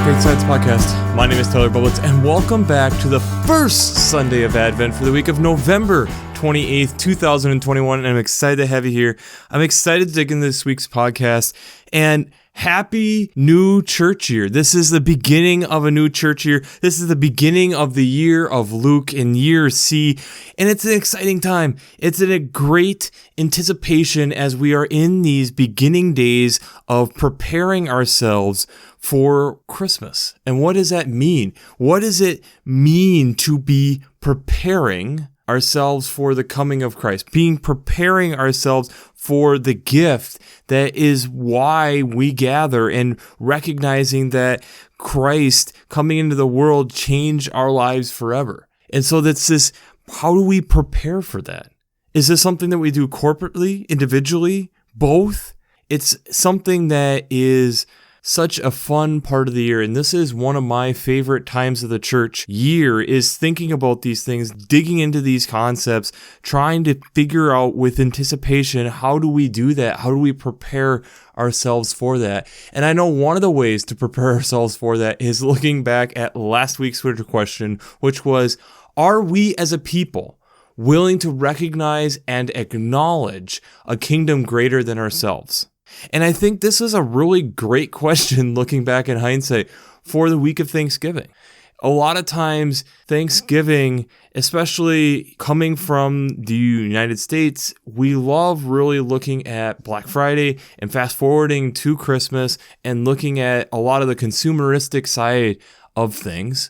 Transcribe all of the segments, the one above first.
Faith Science Podcast. My name is Tyler Bublitz, and welcome back to the first Sunday of Advent for the week of November 28th, 2021, and I'm excited to have you here. I'm excited to dig into this week's podcast, and happy new church year. This is the beginning of a new church year. This is the beginning of the year of Luke in year C, and it's an exciting time. It's in a great anticipation as we are in these beginning days of preparing ourselves for Christmas. And what does that mean? What does it mean to be preparing ourselves for the coming of Christ? Preparing ourselves for the gift that is why we gather, and recognizing that Christ coming into the world changed our lives forever. And so that's this, how do we prepare for that? Is this something that we do corporately, individually, both? It's something that is such a fun part of the year, and this is one of my favorite times of the church year, is thinking about these things, digging into these concepts, trying to figure out with anticipation, how do we do that? How do we prepare ourselves for that? And I know one of the ways to prepare ourselves for that is looking back at last week's Twitter question, which was, are we as a people willing to recognize and acknowledge a kingdom greater than ourselves? And I think this is a really great question looking back in hindsight for the week of Thanksgiving. A lot of times, Thanksgiving, especially coming from the United States, we love really looking at Black Friday and fast forwarding to Christmas and looking at a lot of the consumeristic side of things.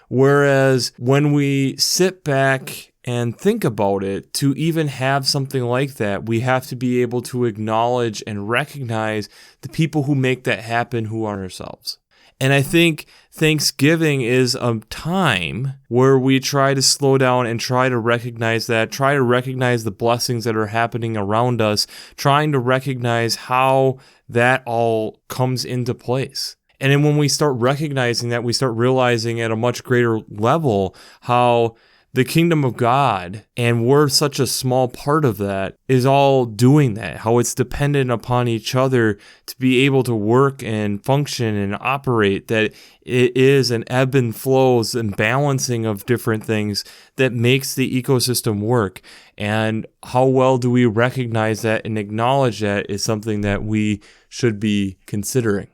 Whereas when we sit back and think about it, to even have something like that, we have to be able to acknowledge and recognize the people who make that happen, who are ourselves. And I think Thanksgiving is a time where we try to slow down and try to recognize that, try to recognize the blessings that are happening around us, trying to recognize how that all comes into place. And then when we start recognizing that, we start realizing at a much greater level how the kingdom of God, and we're such a small part of that, is all doing that, how it's dependent upon each other to be able to work and function and operate, that it is an ebb and flows and balancing of different things that makes the ecosystem work. And how well do we recognize that and acknowledge that is something that we should be considering.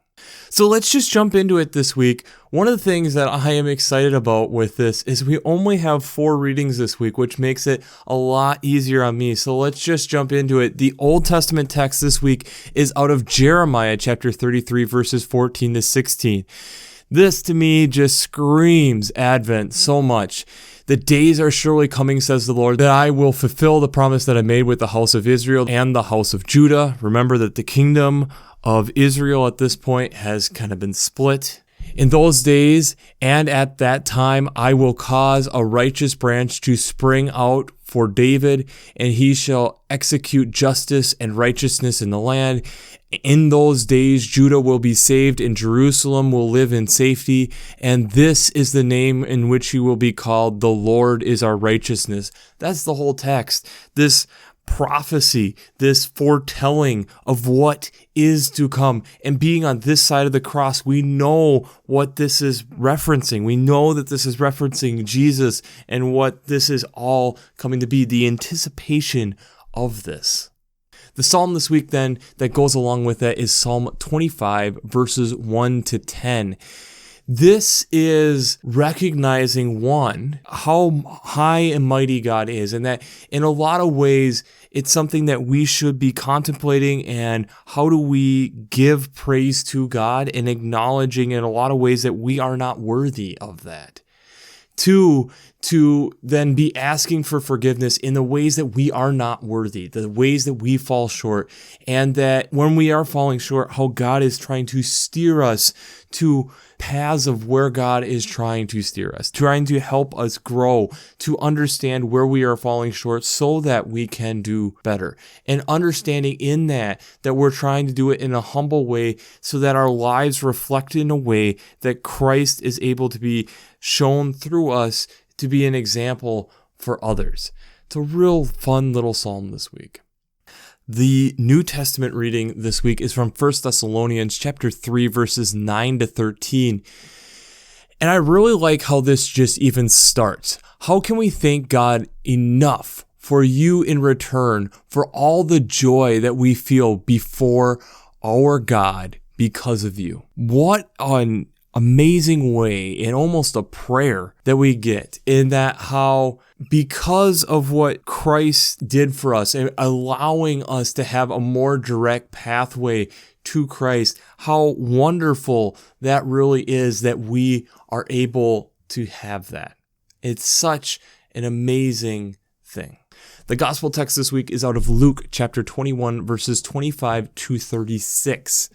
So let's just jump into it this week. One of the things that I am excited about with this is we only have 4 readings this week, which makes it a lot easier on me. So let's just jump into it. The Old Testament text this week is out of Jeremiah chapter 33, verses 14 to 16. This to me just screams Advent so much. The days are surely coming, says the Lord, that I will fulfill the promise that I made with the house of Israel and the house of Judah. Remember that the kingdom of Israel at this point has kind of been split. In those days and at that time, I will cause a righteous branch to spring out for David, and he shall execute justice and righteousness in the land. In those days, Judah will be saved, and Jerusalem will live in safety. And this is the name in which he will be called. The Lord is our righteousness. That's the whole text. This prophecy, this foretelling of what is to come. And being on this side of the cross, we know what this is referencing. We know that this is referencing Jesus and what this is all coming to be, the anticipation of this. The psalm this week then that goes along with that is Psalm 25, verses 1 to 10. This is recognizing, one, how high and mighty God is, and that in a lot of ways, it's something that we should be contemplating, and how do we give praise to God and acknowledging in a lot of ways that we are not worthy of that. 2, to then be asking for forgiveness in the ways that we are not worthy, the ways that we fall short, and that when we are falling short, how God is trying to steer us to paths of where God is trying to steer us, trying to help us grow, to understand where we are falling short so that we can do better. And understanding in that we're trying to do it in a humble way so that our lives reflect in a way that Christ is able to be shown through us to be an example for others. It's a real fun little psalm this week. The New Testament reading this week is from 1 Thessalonians chapter 3, verses 9 to 13. And I really like how this just even starts. How can we thank God enough for you in return for all the joy that we feel before our God because of you? What an amazing way and almost a prayer that we get in that how because of what Christ did for us and allowing us to have a more direct pathway to Christ, how wonderful that really is that we are able to have that. It's such an amazing thing. The gospel text this week is out of Luke chapter 21, verses 25 to 36.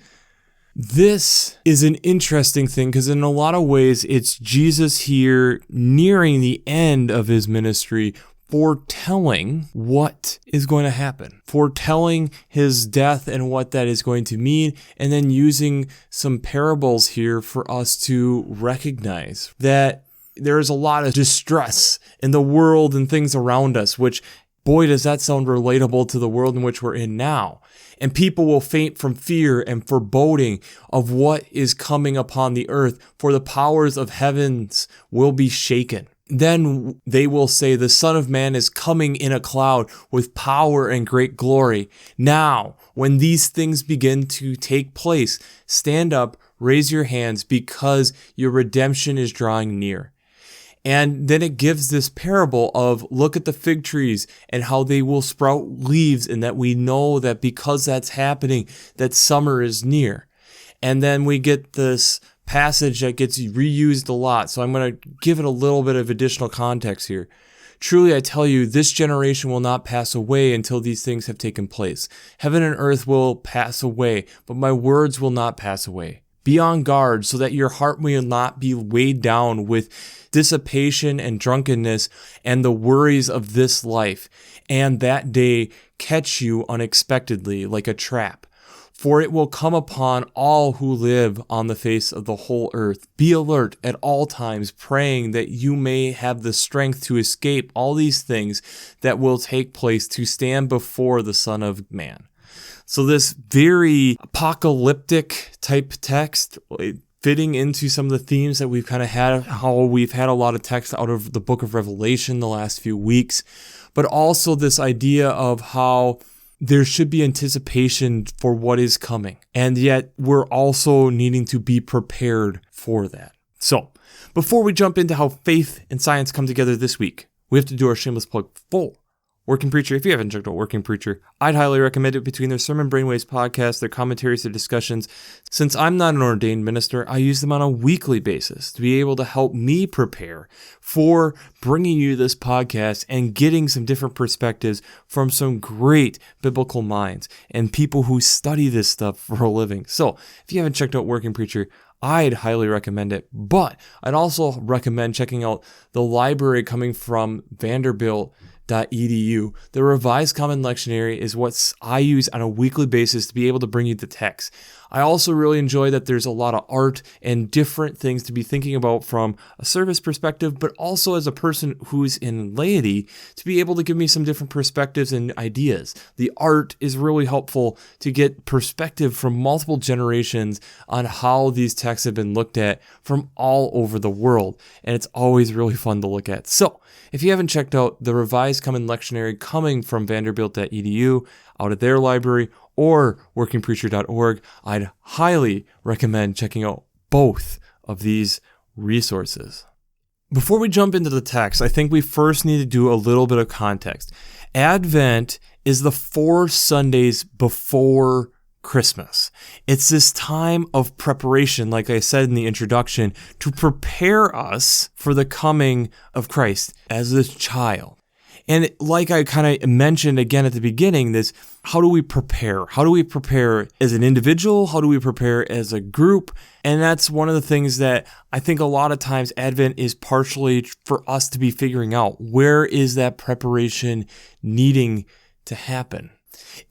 This is an interesting thing because in a lot of ways, it's Jesus here nearing the end of his ministry, foretelling what is going to happen, foretelling his death and what that is going to mean, and then using some parables here for us to recognize that there is a lot of distress in the world and things around us, which, boy, does that sound relatable to the world in which we're in now. And people will faint from fear and foreboding of what is coming upon the earth, for the powers of heavens will be shaken. Then they will say, the Son of Man is coming in a cloud with power and great glory. Now, when these things begin to take place, stand up, raise your hands, because your redemption is drawing near. And then it gives this parable of look at the fig trees and how they will sprout leaves, and that we know that because that's happening, that summer is near. And then we get this passage that gets reused a lot. So I'm going to give it a little bit of additional context here. Truly, I tell you, this generation will not pass away until these things have taken place. Heaven and earth will pass away, but my words will not pass away. Be on guard so that your heart will not be weighed down with dissipation and drunkenness and the worries of this life, and that day catch you unexpectedly like a trap. For it will come upon all who live on the face of the whole earth. Be alert at all times, praying that you may have the strength to escape all these things that will take place, to stand before the Son of Man. So this very apocalyptic type text, fitting into some of the themes that we've kind of had, how we've had a lot of text out of the book of Revelation the last few weeks, but also this idea of how there should be anticipation for what is coming, and yet we're also needing to be prepared for that. So, before we jump into how faith and science come together this week, we have to do our shameless plug for Working Preacher. If you haven't checked out Working Preacher, I'd highly recommend it. Between their Sermon Brainwaves podcast, their commentaries, their discussions. Since I'm not an ordained minister, I use them on a weekly basis to be able to help me prepare for bringing you this podcast and getting some different perspectives from some great biblical minds and people who study this stuff for a living. So if you haven't checked out Working Preacher, I'd highly recommend it. But I'd also recommend checking out the library coming from Vanderbilt.edu. The Revised Common Lectionary is what I use on a weekly basis to be able to bring you the text. I also really enjoy that there's a lot of art and different things to be thinking about from a service perspective, but also as a person who's in laity, to be able to give me some different perspectives and ideas. The art is really helpful to get perspective from multiple generations on how these texts have been looked at from all over the world, and it's always really fun to look at. So, if you haven't checked out the Revised Common Lectionary coming from Vanderbilt.edu out of their library, or workingpreacher.org, I'd highly recommend checking out both of these resources. Before we jump into the text, I think we first need to do a little bit of context. Advent is the 4 Sundays before Christmas. It's this time of preparation, like I said in the introduction, to prepare us for the coming of Christ as this child. And like I kind of mentioned again at the beginning, this, how do we prepare? How do we prepare as an individual? How do we prepare as a group? And that's one of the things that I think a lot of times Advent is partially for us to be figuring out. Where is that preparation needing to happen?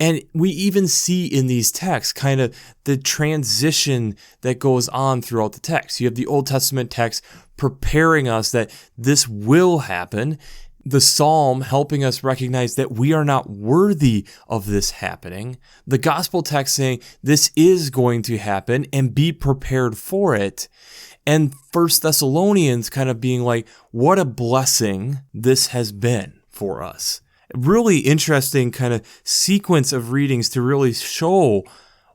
And we even see in these texts kind of the transition that goes on throughout the text. You have the Old Testament text preparing us that this will happen. the psalm helping us recognize that we are not worthy of this happening. The gospel text saying this is going to happen and be prepared for it. And 1 Thessalonians kind of being like, what a blessing this has been for us. Really interesting kind of sequence of readings to really show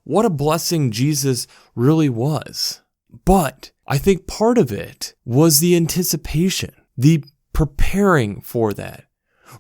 what a blessing Jesus really was. But I think part of it was the anticipation, the preparing for that.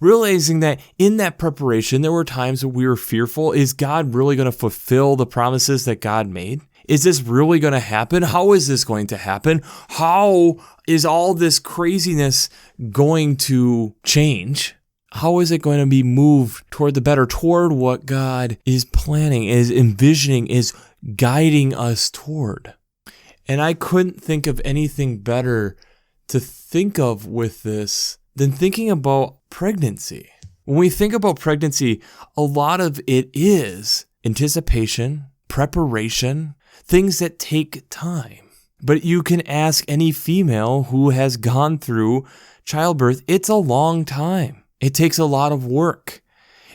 Realizing that in that preparation, there were times that we were fearful. Is God really going to fulfill the promises that God made? Is this really going to happen? How is this going to happen? How is all this craziness going to change? How is it going to be moved toward the better, toward what God is planning, is envisioning, is guiding us toward? And I couldn't think of anything better to think of with this than thinking about pregnancy. When we think about pregnancy, a lot of it is anticipation, preparation, things that take time. But you can ask any female who has gone through childbirth, it's a long time. It takes a lot of work,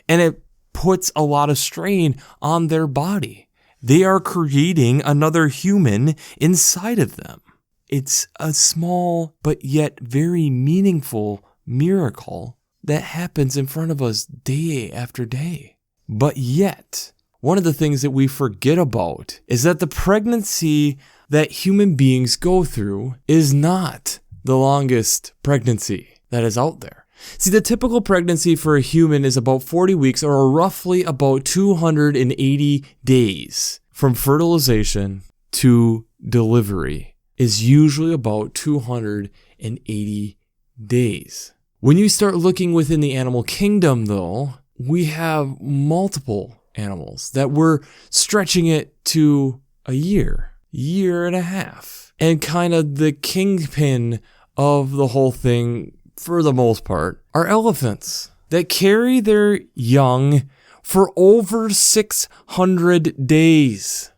and it puts a lot of strain on their body. They are creating another human inside of them. It's a small but yet very meaningful miracle that happens in front of us day after day. But yet, one of the things that we forget about is that the pregnancy that human beings go through is not the longest pregnancy that is out there. See, the typical pregnancy for a human is about 40 weeks or roughly about 280 days from fertilization to delivery is usually about 280 days. When you start looking within the animal kingdom, though, we have multiple animals that we're stretching it to a year and a half. And kind of the kingpin of the whole thing, for the most part, are elephants that carry their young for over 600 days.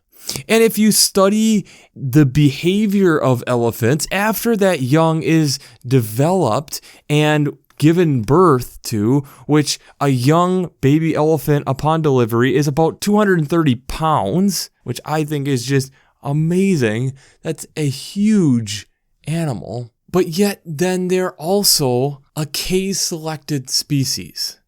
And if you study the behavior of elephants after that young is developed and given birth to, which a young baby elephant upon delivery is about 230 pounds, which I think is just amazing. That's a huge animal. But yet then they're also a case-selected species,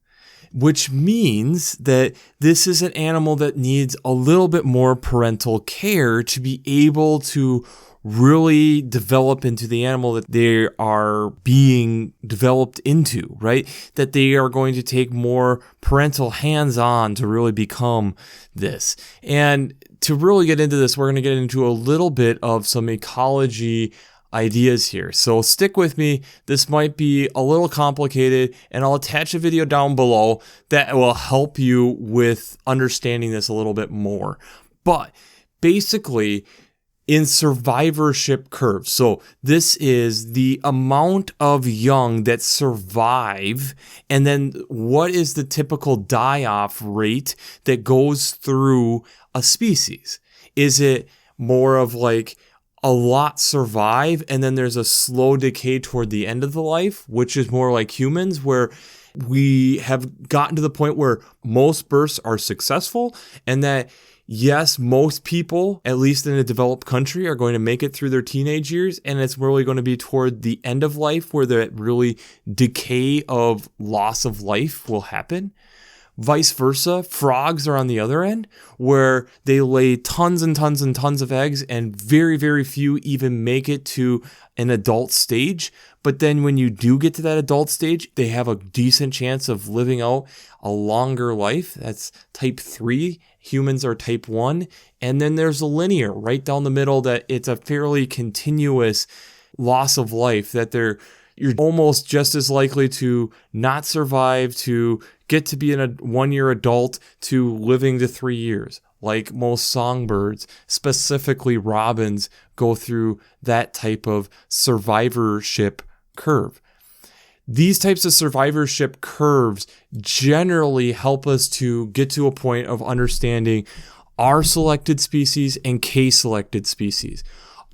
which means that this is an animal that needs a little bit more parental care to be able to really develop into the animal that they are being developed into, right? That they are going to take more parental hands-on to really become this. And to really get into this, we're going to get into a little bit of some ecology ideas here. So stick with me. This might be a little complicated, and I'll attach a video down below that will help you with understanding this a little bit more. But basically, in survivorship curves, so this is the amount of young that survive, and then what is the typical die-off rate that goes through a species? Is it more of like a lot survive, and then there's a slow decay toward the end of the life, which is more like humans, where we have gotten to the point where most births are successful, and that, yes, most people, at least in a developed country, are going to make it through their teenage years, and it's really going to be toward the end of life where the really decay of loss of life will happen. Vice versa, frogs are on the other end, where they lay tons and tons and tons of eggs, and very, very few even make it to an adult stage. But then when you do get to that adult stage, they have a decent chance of living out a longer life. That's type 3. Humans are type 1. And then there's a linear right down the middle that it's a fairly continuous loss of life, that you're almost just as likely to not survive, to get to be a 1-year adult, to living to 3 years. Like most songbirds, specifically robins, go through that type of survivorship curve. These types of survivorship curves generally help us to get to a point of understanding our selected species and case-selected species.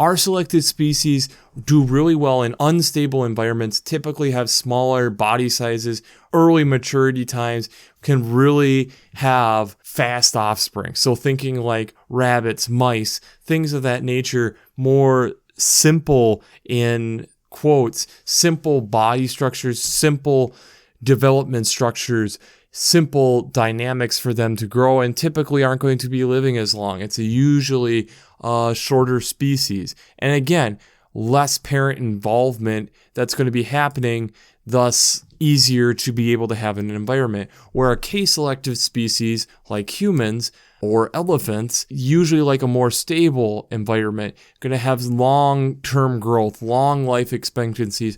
Our selected species do really well in unstable environments, typically have smaller body sizes, early maturity times, can really have fast offspring. So thinking like rabbits, mice, things of that nature, more simple in quotes, simple body structures, simple development structures, simple dynamics for them to grow, and typically aren't going to be living as long. It's usually a shorter species. And again, less parent involvement that's going to be happening, thus easier to be able to have in an environment. Where a K-selective species like humans or elephants, usually like a more stable environment, going to have long-term growth, long life expectancies,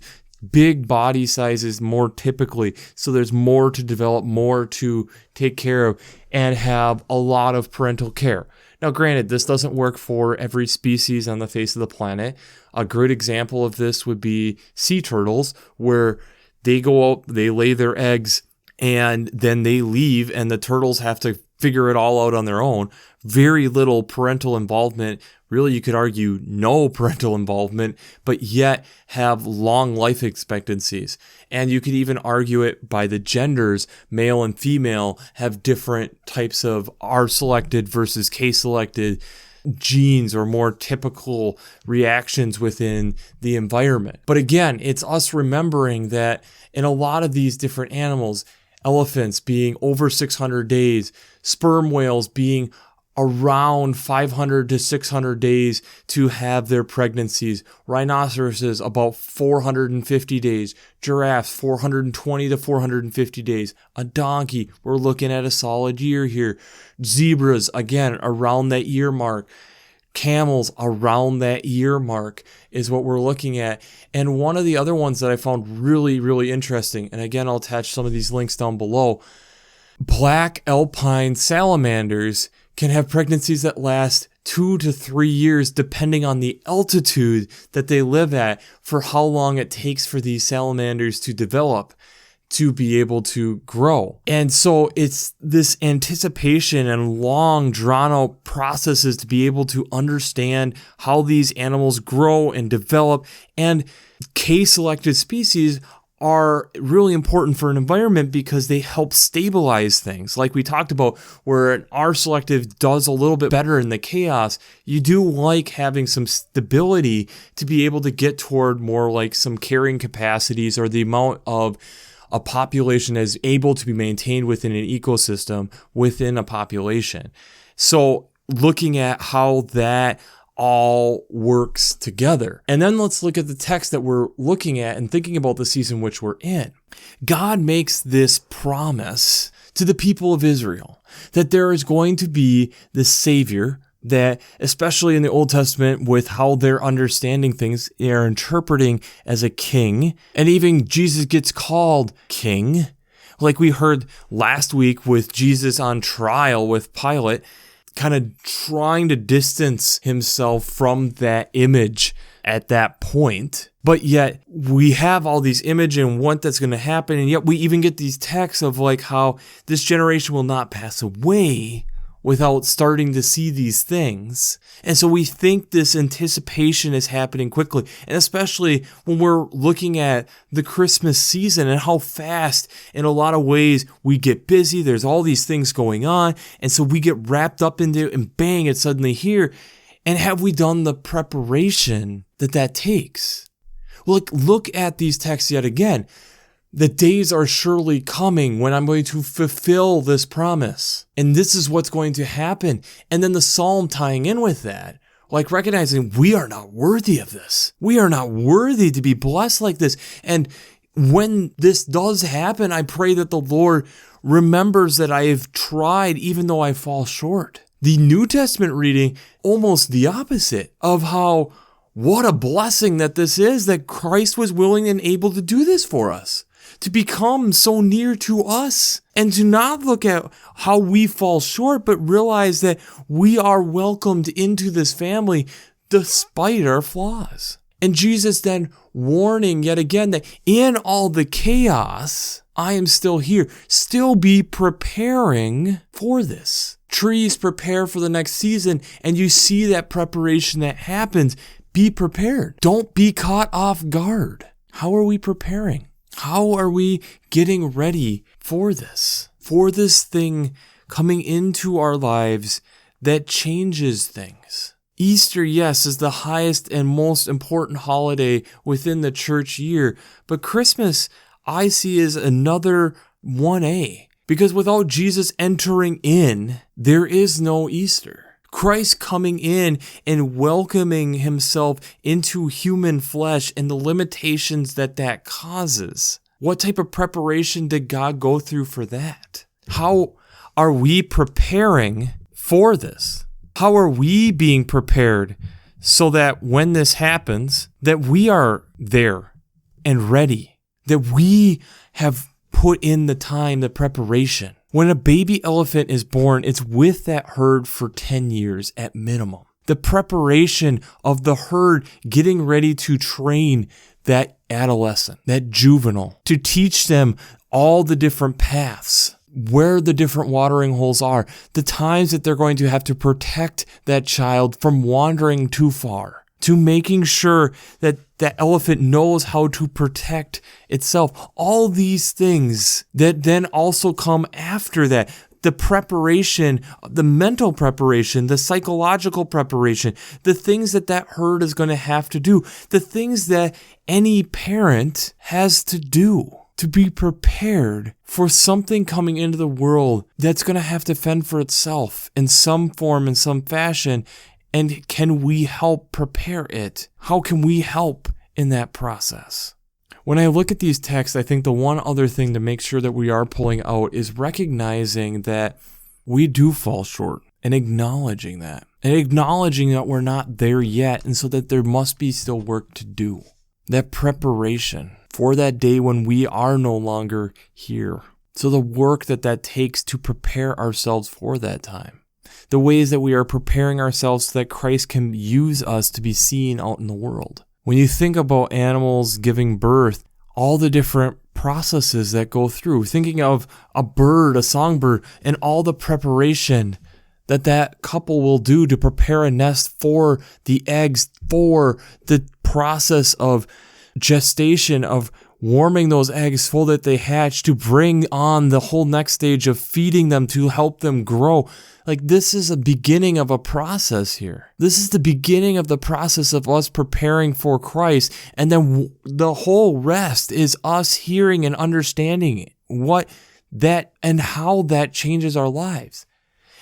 big body sizes more typically, so there's more to develop, more to take care of, and have a lot of parental care. Now, granted, this doesn't work for every species on the face of the planet. A great example of this would be sea turtles, where they go out, they lay their eggs, and then they leave, and the turtles have to figure it all out on their own. Very little parental involvement. Really, you could argue no parental involvement, but yet have long life expectancies. And you could even argue it by the genders. Male and female have different types of R-selected versus K-selected genes or more typical reactions within the environment. But again, it's us remembering that in a lot of these different animals, elephants being over 600 days, sperm whales being around 500 to 600 days to have their pregnancies, rhinoceroses about 450 days, giraffes 420 to 450 days, a donkey, we're looking at a solid year here, zebras, again, around that year mark, camels around that year mark is what we're looking at. And one of the other ones that I found really, really interesting, and again, I'll attach some of these links down below, black alpine salamanders can have pregnancies that last 2 to 3 years depending on the altitude that they live at for how long it takes for these salamanders to develop, to be able to grow. And so it's this anticipation and long drawn out processes to be able to understand how these animals grow and develop. And K-selected species are really important for an environment because they help stabilize things. Like we talked about, where an R-selective does a little bit better in the chaos, you do like having some stability to be able to get toward more like some carrying capacities, or the amount of a population is able to be maintained within an ecosystem within a population. So looking at how that all works together. And then let's look at the text that we're looking at and thinking about the season which we're in. God makes this promise to the people of Israel that there is going to be this Savior that, especially in the Old Testament, with how they're understanding things, they're interpreting as a king. And even Jesus gets called king. Like we heard last week with Jesus on trial with Pilate, kind of trying to distance himself from that image at that point. But yet we have all these image and what that's going to happen. And yet we even get these texts of like how this generation will not pass away without starting to see these things. And so we think this anticipation is happening quickly. And especially when we're looking at the Christmas season and how fast, in a lot of ways, we get busy. There's all these things going on. And so we get wrapped up into it, and bang, it's suddenly here. And have we done the preparation that takes? Look at these texts yet again. The days are surely coming when I'm going to fulfill this promise. And this is what's going to happen. And then the psalm tying in with that, like recognizing we are not worthy of this. We are not worthy to be blessed like this. And when this does happen, I pray that the Lord remembers that I have tried even though I fall short. The New Testament reading, almost the opposite of how, what a blessing that this is, that Christ was willing and able to do this for us, to become so near to us, and to not look at how we fall short, but realize that we are welcomed into this family despite our flaws. And Jesus then warning yet again that in all the chaos, I am still here. Still be preparing for this. Trees prepare for the next season, and you see that preparation that happens. be prepared. Don't be caught off guard. How are we preparing? How are we getting ready for this thing coming into our lives that changes things? Easter, yes, is the highest and most important holiday within the church year, but Christmas I see as another 1A, because without Jesus entering in, there is no Easter. Christ coming in and welcoming himself into human flesh and the limitations that causes. What type of preparation did God go through for that? How are we preparing for this? How are we being prepared so that when this happens, that we are there and ready, that we have put in the time, the preparation? When a baby elephant is born, it's with that herd for 10 years at minimum. The preparation of the herd getting ready to train that adolescent, that juvenile, to teach them all the different paths, where the different watering holes are, the times that they're going to have to protect that child from wandering too far, to making sure that that elephant knows how to protect itself. All these things that then also come after that. The preparation, the mental preparation, the psychological preparation, the things that herd is going to have to do, the things that any parent has to do to be prepared for something coming into the world that's going to have to fend for itself in some form, in some fashion. And can we help prepare it? How can we help in that process? When I look at these texts, I think the one other thing to make sure that we are pulling out is recognizing that we do fall short and acknowledging that. And acknowledging that we're not there yet, and so that there must be still work to do. That preparation for that day when we are no longer here. So the work that takes to prepare ourselves for that time. The ways that we are preparing ourselves so that Christ can use us to be seen out in the world. When you think about animals giving birth, all the different processes that go through, thinking of a bird, a songbird, and all the preparation that couple will do to prepare a nest for the eggs, for the process of gestation, of warming those eggs so that they hatch, to bring on the whole next stage of feeding them to help them grow. Like, this is a beginning of a process here. This is the beginning of the process of us preparing for Christ. And then the whole rest is us hearing and understanding what that and how that changes our lives.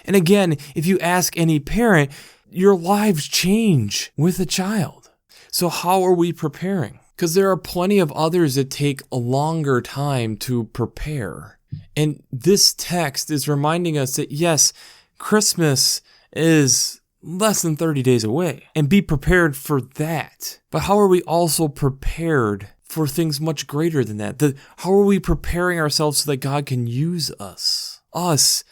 And again, if you ask any parent, your lives change with a child. So how are we preparing? Because there are plenty of others that take a longer time to prepare. And this text is reminding us that, yes, Christmas is less than 30 days away, and be prepared for that. But how are we also prepared for things much greater than that? How are we preparing ourselves so that God can use us as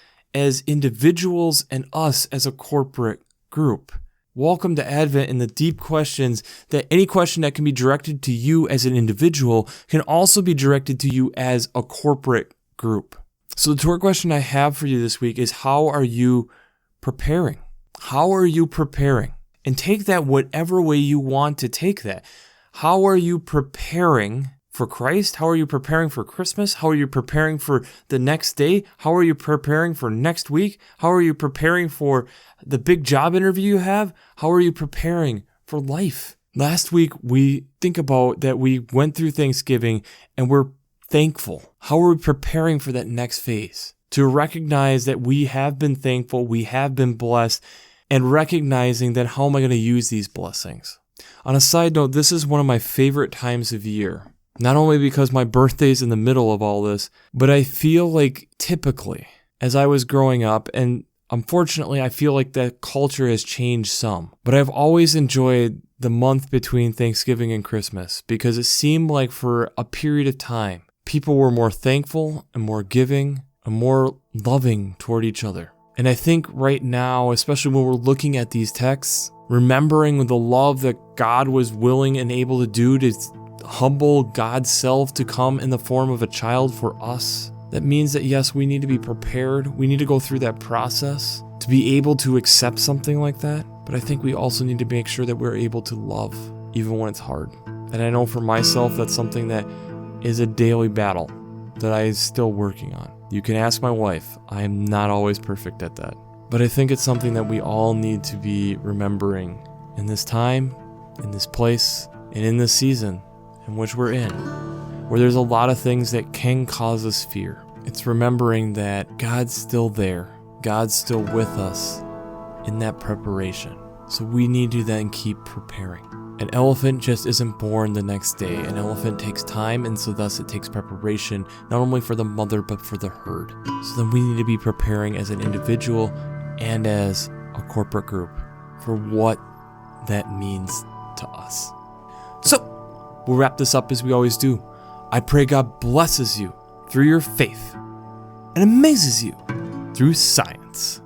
individuals and us as a corporate group? Welcome to Advent and the deep questions, that any question that can be directed to you as an individual can also be directed to you as a corporate group. So the tour question I have for you this week is, how are you preparing? How are you preparing? And take that whatever way you want to take that. How are you preparing for Christ? How are you preparing for Christmas? How are you preparing for the next day? How are you preparing for next week? How are you preparing for the big job interview you have? How are you preparing for life? Last week, we think about that we went through Thanksgiving and we're thankful. How are we preparing for that next phase? To recognize that we have been thankful, we have been blessed, and recognizing that how am I going to use these blessings? On a side note, this is one of my favorite times of year. Not only because my birthday's in the middle of all this, but I feel like typically, as I was growing up, and unfortunately I feel like that culture has changed some, but I've always enjoyed the month between Thanksgiving and Christmas because it seemed like for a period of time, people were more thankful and more giving and more loving toward each other. And I think right now, especially when we're looking at these texts, remembering the love that God was willing and able to do to humble God's self to come in the form of a child for us, that means that yes, we need to be prepared. We need to go through that process to be able to accept something like that. But I think we also need to make sure that we're able to love even when it's hard. And I know for myself, that's something that is a daily battle that I'm still working on. You can ask my wife. I am not always perfect at that. But I think it's something that we all need to be remembering in this time, in this place, and in this season in which we're in, where there's a lot of things that can cause us fear. It's remembering that God's still there. God's still with us in that preparation. So we need to then keep preparing. An elephant just isn't born the next day. An elephant takes time, and so thus it takes preparation, not only for the mother, but for the herd. So then we need to be preparing as an individual and as a corporate group for what that means to us. So, we'll wrap this up as we always do. I pray God blesses you through your faith and amazes you through science.